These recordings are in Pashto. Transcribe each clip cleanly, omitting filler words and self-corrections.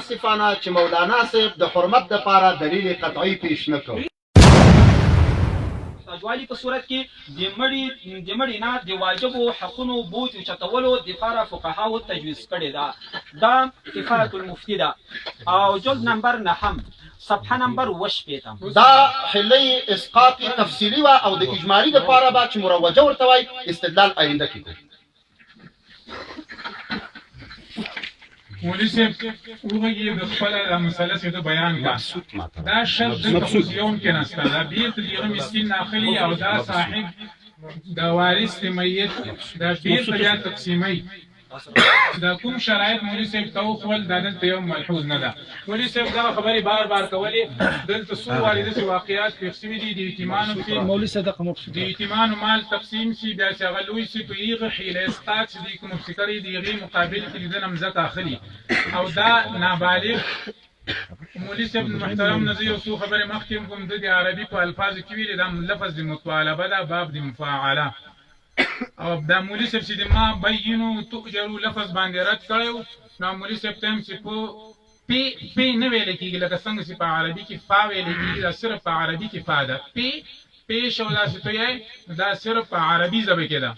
متاسفانه چې مولانا صاحب د حرمت دپاره دلیل قطعي پیش نه کړ. والی په صورت کې د مړي نه د واجبو حقونو بوج اوچتولو دپاره فقهاو تجویز کړې ده. دا کفایة المفتی ده او جلد نمبر 9 صفحه نمبر 28. دا حلې اسقاطي تفصیلي وه او د اجمالي دپاره به چې مروجه ورته وایي استدلال آینده کې کوو. مولوي صاحب وغږي د خپله دا مسله چې ده بیان کړه دا شرط دلته موزیون کې نسته دا بیرته د هغه مسکین ناخلي او دا صاحب د وارث د میت دا بیرته بیا تقسیموي. دا کوم شرایط مولوي صاحب ته وښول دا دلته یو ملحوظ نه ده. مولوي صاحب دغه خبرې بار بار کولې دلته څو وارې داسې واقعات پېښ شوي دي د یتیمانو چې د یتیمانو مال تقسیم شي بیا چې هغه لوی شي په هغه حیله اسقاط چې دوی کوم ابتکري د هغې مقابل کې د ده نه مځکه اخلي او دا نابالغ. مولوي صاحب محترم نه زه یو څو خبرې مخکې کوم د عربي په الفاظو کې ویلې دا لفظ د مطالبه ده باب د مفاعله او دا مولوي صاحب چې د ما بینو تؤجرو لفظ باندې رد کړی و نو مولوي صاحب ته هم چې په پی نه ویلی کېږي لکه څنګه چې په عربي کې فا ویلی کېږي دا صرف په عربي کې فا ده. پیش او داسې ته یې دا صرف په عربي ژبه کې ده.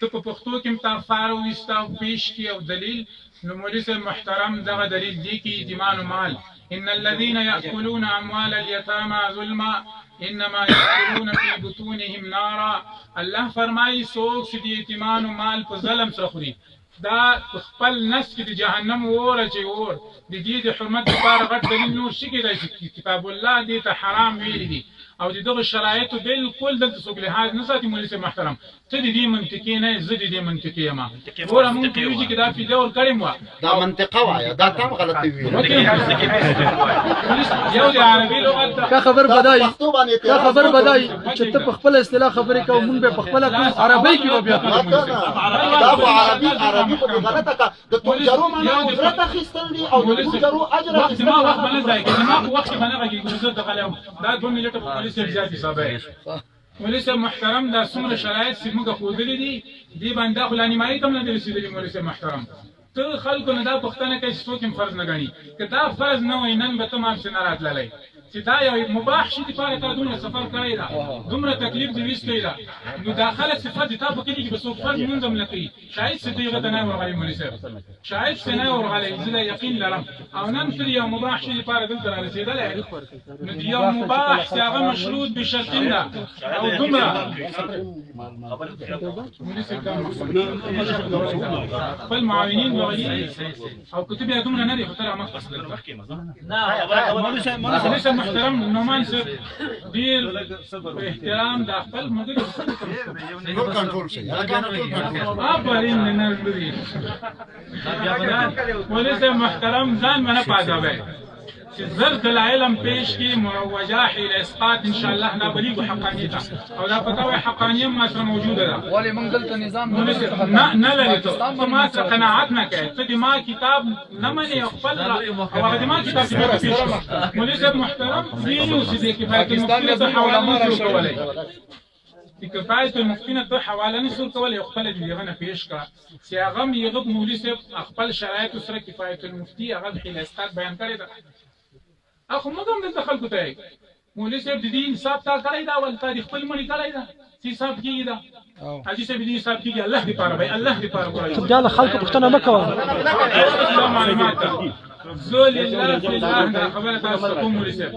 ته په پښتو کې هم تا فا راوویسته او پیش کې او دلیل نو مولوي صاحب محترم دغه دلیل دی کې یتیمانو مال ان الذين يأكلون اموال اليتامى ظلما انما يأكلون في بطونهم نارا. الله فرمایي څوک چې د یتیمانو مال په ظلم سره خوري دا خپل نس کې د جهنم اور اچوي اور د دې د حرمت لپاره غټ دلیل نور شي کېدای شي. کتاب الله دې ته حرام ویلي دي او د دغه شرایطو بالکل دلته څوک لحاظ نه ساتي. مولوي صاحب محترم ته د دې منطقې نه زه د دې منطقې یم ګوره مونږ ویو چې دا فیده ورکړې مو دا منطقه وایه دا تم غلطه ویل یو د عربي لغت کا خبر بدای چې ته په خپل اصطلاح خبرې کوو مونږ به په خپله عربي کې به بیا دا خو عربي خو غلطه که د تجرو معنا اجرت اخیستل دي او د تجرو اجر اخیستل ما وخت باندې ځای کې ما وخت باندې غږیږي زه ته غلم دا 2 منټه په مولوي صاحب زیات حسابه. مولوي صاحب محترم دا څومره شرایط چې موږ ښودلي دي دې باندې خو لا نیمایي ته هم نه دي رسېدلي. مولوي صاحب محترم ته خلکو نه دا پوښتنه کوي چې څوک هم فرض نه ګڼي که دا فرض نه وای نن به ته ما پسې نه راتللی چې دا یو مباح شي دپاره تا دومره سفر کړی ده دومره تکلیف دې ویستی ده نو دا خلک چې فرض تا په کلي کې به څوک فرض لمونځ هم نه کوي شاید چې ته هغه ته نه ورغلی مولوي صاحب شاید چې نه ورغلی زه دا یقین لرم او نن ته یو مباح شي دپاره دلته را رسېدلی نو د یو مباح چې هغه مشروط بشرطین ده او دومره مولوي صاحب خپل معاونین او کتب یې دومره نه دي خو ته را مخکې مولوي صاحب محترم نعمان صاحب ډېر په احترام د خپل ملګري آفرین نه لري مولوي صاحب محترم ځان منه پازوی چې زر دلایل هم پیش کړي مروجه حیله اسقاط ان شاء الله نابلیغ حقانیت او دا فتاوی حقانیه ما سره موجوده ده ولې موږ دلته نظام نه لري ته ما سره قناعت نه کوي ته د ما کتاب نه منې او خپل او هغه د ما کتاب ته پیش مولوي صاحب محترم ویلو چې د کفایة المفتی ته حواله نشو کولی د کفایة المفتی نه ته حواله نشو کولی او خپله د هغه نه پیش کړه چې هغه هم یغه مولوي صاحب خپل شرایطو سره کفایة المفتی هغه حیله اسقاط بیان کړی ده. اخو موږ هم دلته خلکو ته مولوي صاحب د دې انصاف تا کړی ده ول تا د خپل مړي کړی ده چې حساب کېږي ده حاجي صاحب دې حساب کېږي الله دپاره به الله دپاره کوی دا له خلکو پوښتنه مه کوه معلومات زه لله فی الله دا خبره تاسو ته کوم مولوي صاحب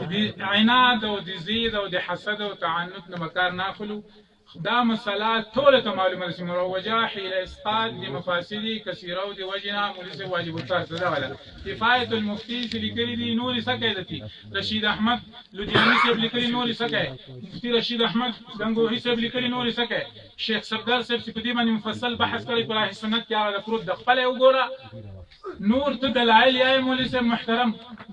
چې د عناد او د زید او د حسد او تعنت نه به کار نه اخلو دا مسله ټوله ته معلومه ده چې مروجه حیله اسقاط د مفاسدې کثیره او د وجې نه مولوي صاحب واجب الطرح ته دغه ده. کفایة المفتی چې لیکلي دي نورې څه کوي دتي رشید احمد لودیاني صاحب لیکلي نورې څه کوي مفتي رشید احمد ګنګوهي صاحب لیکلي نورې څه کوي شیخ صفدر صاحب چې په دې باندې مفصل بحث کړی په راه سنت کې هغه د پروت د خپله یې وګوره نور ته دلایل یې مولوي صاحب محترم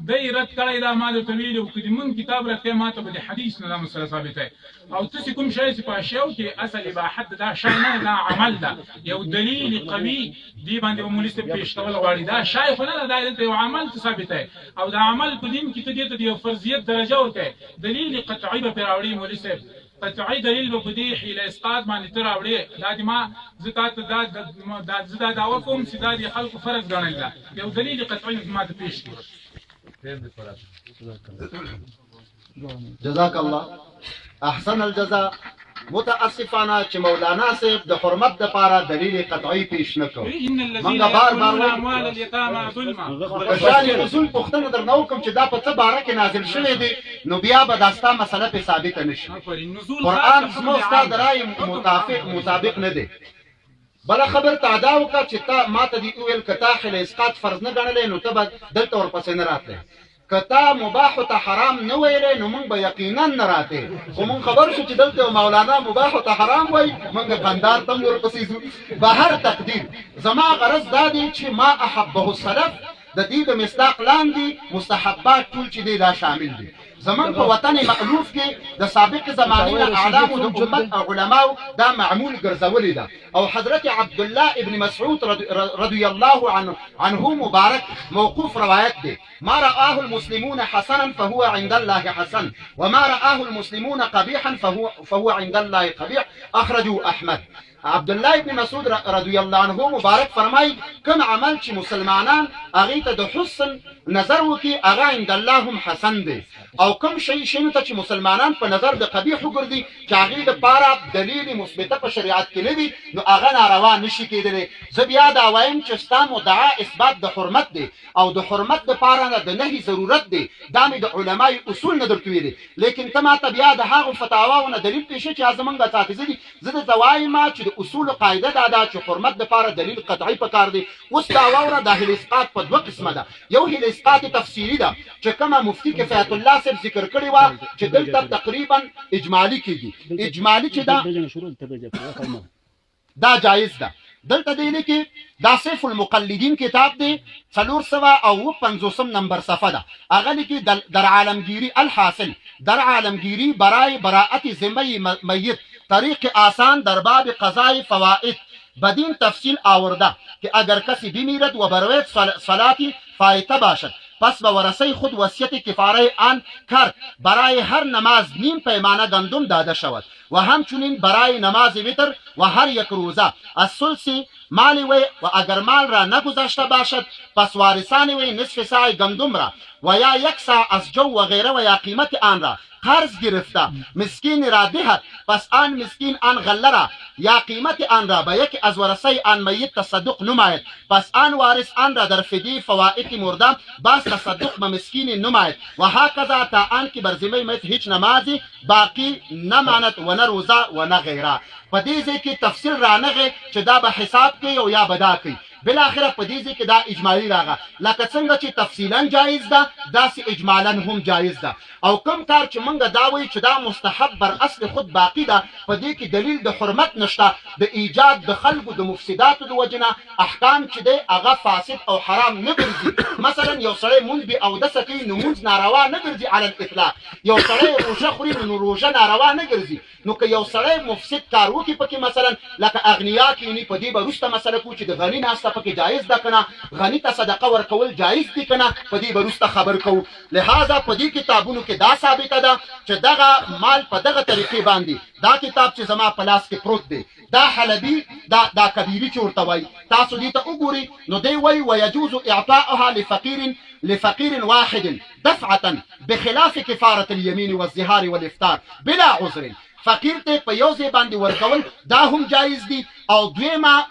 دی رد کړی دا ما درته ویلي وو که د مونږ کتاب رد کوې ما ته به د حدیث نه دا مسله ثابته او ته چې کوم شی چې په اشیاو کې اصل اباحت دا شی نه دا عمل ده یو دلیل قوي دې باندې به مولوي صاحب پیش کول غواړي دا شی خو نه ده دا دلته یو عمل ته ثابته او دا عمل په دین کې ته دې ته د یو فرضیت درجه ورکوې دلیل قطعي به پرې راوړي مولوي صاحب قطعي دلیل به په دې حیله اسقاط باندې ته راوړې دا دې ما زه تا ته دا دعوه کوم چې دا د خلکو فرض ګڼل ده یو دلیل قطعي ما ته پیش کړي. جزاک الله احسن الجزاء. متاسفانه چې مولانا صاحب د حرمت د پاره دلیل قطعي پیش نکړ. منګه بار بار اموال الیتامى ظلما کشان اصول پختنه درنه وکم چې دا په څه باره کې نازل شوی دی نو بیا به داستا مسله په ثابت نشي. قرآن زموږ ستا د رای مطابق نه دی. بل خبر تعدا وکړه چې تا ماته دی ویل کتا حل اسقاط فرض نه ګڼلې نو ته به دلته ورپسې نه راتلې. کتا مباح ته حرام نه ویلې نو موږ به یقینا نه راتې. خو موږ خبر شو چې دلته مولانا مباح ته حرام وایي موږ قندار ته ورپسې ځو. به هر تقدیر زما غرض دا دی چې ما احبه السلف د دې د مصداق لاندې مستحبات ټول چې دی دا شامل دي. زمون په وطن مألوف کې د سابق زمانې نه اعلام د امت علماء دا معمول ګرځولې ده. او حضرت عبد الله ابن مسعود رضی الله عنه مبارک موقوف روایت دی. ما رآه المسلمون حسنا فهو عند الله حسن وما رآه المسلمون قبيحا فهو عند الله قبيح اخرجه احمد. عبد الله ابن مسعود رضی الله عنه مبارک فرمای کوم عمل چې مسلمانان هغه ته د حسن نظر وکي هغه عند الله هم حسن دی او کوم شی ته چې مسلمانان په نظر د قبیح وګرځي چې هغه د پاره دلیل مثبته په شریعت کې نه وي نو هغه ناروا نشي کېدلی. زه بیا دا وایم چې ستا مدعا اثبات د حرمت دی او د حرمت د پاره د نهي ضرورت دی. دا مې د علماي اصول نه درته ویلي لیکن ته ماته بیا د هغو فتاواو نه دلیل پیښې چې زمونږ د حافظ دي. زه درته وایم چې اصول قاعده دا چې حرمت د پاره دلیل قطعي پکار دی. اوس دا واوره د اهل اسقاط په دوه قسمه ده. یو هل اسقاط تفصیلی ده چې کومه مفتی کفایت الله صاحب ذکر کړی و چې دلته تقریبا اجمالی کیږي. اجمالی چې دا جایز ده. دلته دی لیکي دا سیف المقلدین کتاب دی 450 نمبر صفحه ده. هغه لیکي در عالمگیری الحاصل در عالمگیری برای براءت ذمه میت طریق آسان در باب قضای فوائد بدین تفصیل آورده که اگر کسی بمیرد و بروید صلاتی فایته باشد پس به ورثه خود وصیت کفاره آن کرد برای هر نماز نیم پیمانه گندم داده شود و همچنین برای نماز وتر و هر یک روزه از ثلث مال وی و اگر مال را نگذاشته باشد پس وارثان وی نصف ساع گندم را و یا یک ساع از جو و غیره و یا قیمت آن را قرض گرفته مسکین را دهد پس آن مسکین آن غله را یا قیمت آن را به یکی از ورثه آن میت تصدق نماید پس آن وارث آن را در فدیه فوائد مرده باز تصدق به مسکین نماید و هکذا تا آن که بر ذمه میت هیچ نمازی باقی نماند و نه روزه و نه غیره. په دې ځای کې تفصیل رانغی چې دا به حساب کوي او یا به دا کوي. بالاخره په دې ځای کې دا اجمالي راغله لکه څنګه چې تفصیلا جایز ده داسې اجمالا هم جایز ده. او کوم کار چې موږ دا وایو چې دا مستحب بر اصل خود باقی ده په دې کې دلیل د حرمت نشته. د ایجاد د خلکو د مفسداتو د وجنه احکام چې دی هغه فاسد او حرام نه ګرځي. مثلا یو سړی مونځ بې اودسه کوي نو مونځ ناروا نه ګرځي علی الاطلاق. یو سړی روژه خوري نو روژه ناروا نه ګرځي. نو که یو سړی مفسد کار وکړي پکې مثلا لکه اغنیا کینی په دې به وروسته مسله کوو چې د غني ناسته پکې جایز ده کنه غني ته صدقه ورکول جایز دي کنه په دې به وروسته خبر کوو. لہذا په دې کتابونو کې دا ثابته ده چې دغه مال په دغه طریقې باندې دا کتاب چې زما په لاس کې پروت دی دا حلبي دا کبیری چې ورته وایي تاسو دې ته وګورئ نو دی وایي ويجوز اعطاؤها لفقير واحد دفعة بخلاف كفارة اليمين والزهار والافطار بلا عذر. فقیر ته په یو ځای باندې ورکول دا هم جایز دي. او دویمه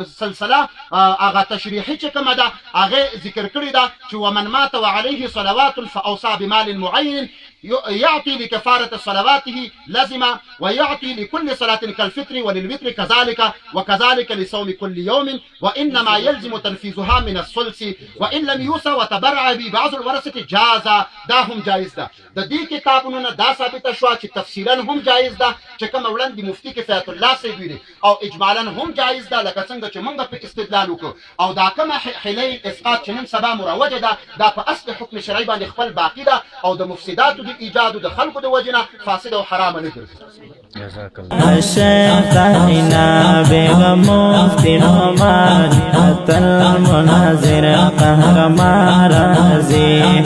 سلسله هغه تشریحي چې کومه ده هغه ذکر کړې ده چې ومن مات وعليه صلوات فاوصى بمال معين يعطي لكفارة صلواته لزمة ويعطي لكل صلاة كالفطر وللوتر كذلك وكذلك لصوم كل يوم وإنما يلزم تنفيذها من الثلث وإن لم يوصى وتبرع به بعض الورثة جاز. دا هم جائز ده. د دې کتابونو نه دا ثابته شوه چې تفصیلا هم جایز ده چې کومه وړاندې مفتي کفایت الله صاحب ویلي او اجمالا هم جایز ده لکه څنګه چې موږ په استدلال وکړو. او دا کومه حیله اسقاط چې نن سبا مروجه ده دا په اصل حکم شرعي باندې خپل باقي ده او د مفسداتو د ایجاد د خلکو د وجنه فاسد او حرام نه ګرځي. جزاك الله. الشيخ طاهنا بيغم مفتي نعمان حتى المناظر قهر ما رازي